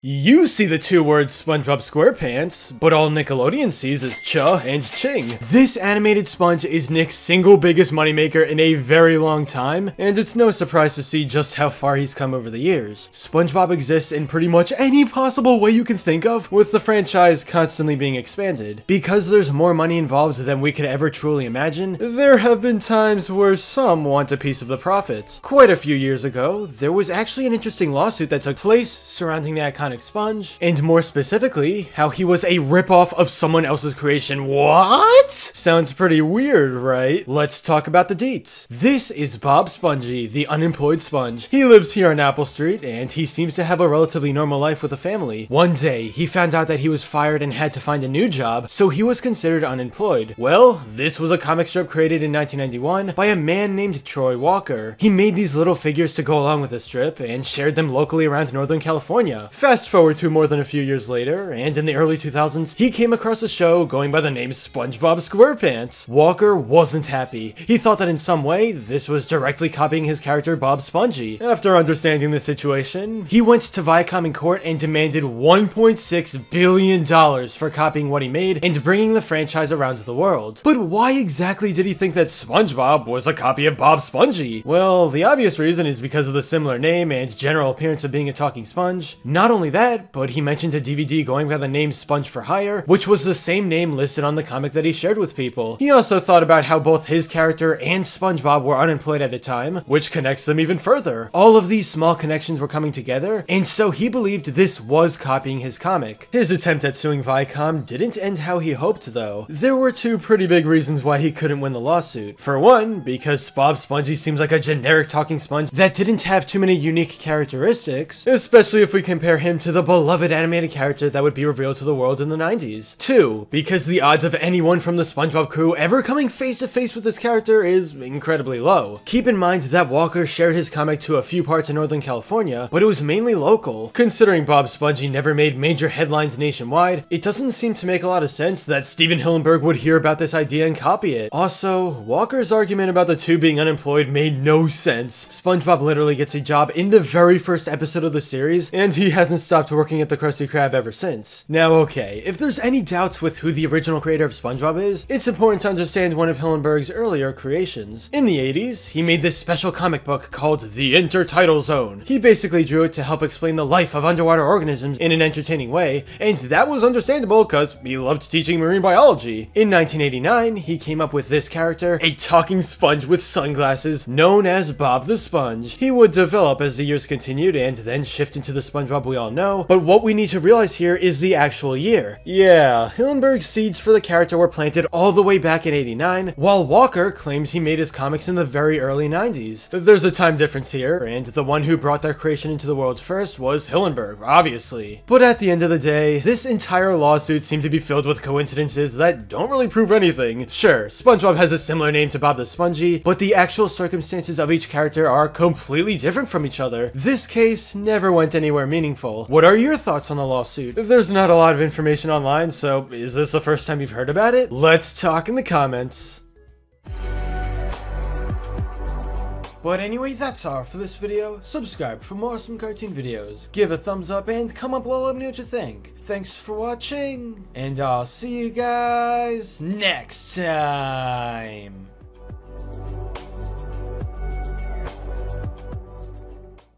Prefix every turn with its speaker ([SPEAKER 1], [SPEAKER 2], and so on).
[SPEAKER 1] You see the two words SpongeBob SquarePants, but all Nickelodeon sees is Cha and Ching. This animated sponge is Nick's single biggest moneymaker in a very long time, and it's no surprise to see just how far he's come over the years. SpongeBob exists in pretty much any possible way you can think of, with the franchise constantly being expanded. Because there's more money involved than we could ever truly imagine, there have been times where some want a piece of the profits. Quite a few years ago, there was actually an interesting lawsuit that took place surrounding the iconic Sponge, and more specifically, how he was a ripoff of someone else's creation. What? Sounds pretty weird, right? Let's talk about the deets. This is Bob Spongy, the unemployed sponge. He lives here on Apple Street, and he seems to have a relatively normal life with a family. One day, he found out that he was fired and had to find a new job, so he was considered unemployed. Well, this was a comic strip created in 1991 by a man named Troy Walker. He made these little figures to go along with the strip, and shared them locally around Northern California. Fast forward to more than a few years later, and in the early 2000s, he came across a show going by the name SpongeBob SquarePants. Walker wasn't happy. He thought that in some way, this was directly copying his character Bob Spongy. After understanding the situation, he went to Viacom in court and demanded $1.6 billion for copying what he made and bringing the franchise around the world. But why exactly did he think that SpongeBob was a copy of Bob Spongy? Well, the obvious reason is because of the similar name and general appearance of being a talking sponge. Not only that, but he mentioned a DVD going by the name Sponge for Hire, which was the same name listed on the comic that he shared with people. He also thought about how both his character and SpongeBob were unemployed at a time, which connects them even further. All of these small connections were coming together, and so he believed this was copying his comic. His attempt at suing Viacom didn't end how he hoped though. There were two pretty big reasons why he couldn't win the lawsuit. For one, because Bob Spongy seems like a generic talking sponge that didn't have too many unique characteristics, especially if we compare him to the beloved animated character that would be revealed to the world in the 90s. Two, because the odds of anyone from the SpongeBob crew ever coming face to face with this character is incredibly low. Keep in mind that Walker shared his comic to a few parts in Northern California, but it was mainly local. Considering Bob Spongy never made major headlines nationwide, it doesn't seem to make a lot of sense that Stephen Hillenburg would hear about this idea and copy it. Also, Walker's argument about the two being unemployed made no sense. SpongeBob literally gets a job in the very first episode of the series, and he hasn't stopped working at the Krusty Krab ever since. Now okay, if there's any doubts with who the original creator of SpongeBob is, it's important to understand one of Hillenburg's earlier creations. In the 80s, he made this special comic book called The Intertidal Zone. He basically drew it to help explain the life of underwater organisms in an entertaining way, and that was understandable because he loved teaching marine biology. In 1989, he came up with this character, a talking sponge with sunglasses, known as Bob the Sponge. He would develop as the years continued and then shift into the SpongeBob we all know, but what we need to realize here is the actual year. Yeah, Hillenburg's seeds for the character were planted all the way back in 89, while Walker claims he made his comics in the very early 90s. There's a time difference here, and the one who brought their creation into the world first was Hillenburg, obviously. But at the end of the day, this entire lawsuit seemed to be filled with coincidences that don't really prove anything. Sure, SpongeBob has a similar name to Bob the Spongy, but the actual circumstances of each character are completely different from each other. This case never went anywhere meaningful. What are your thoughts on the lawsuit? There's not a lot of information online, so is this the first time you've heard about it? Let's talk in the comments. But anyway, that's all for this video. Subscribe for more awesome cartoon videos. Give a thumbs up and comment below, let me know what you think. Thanks for watching, and I'll see you guys next time.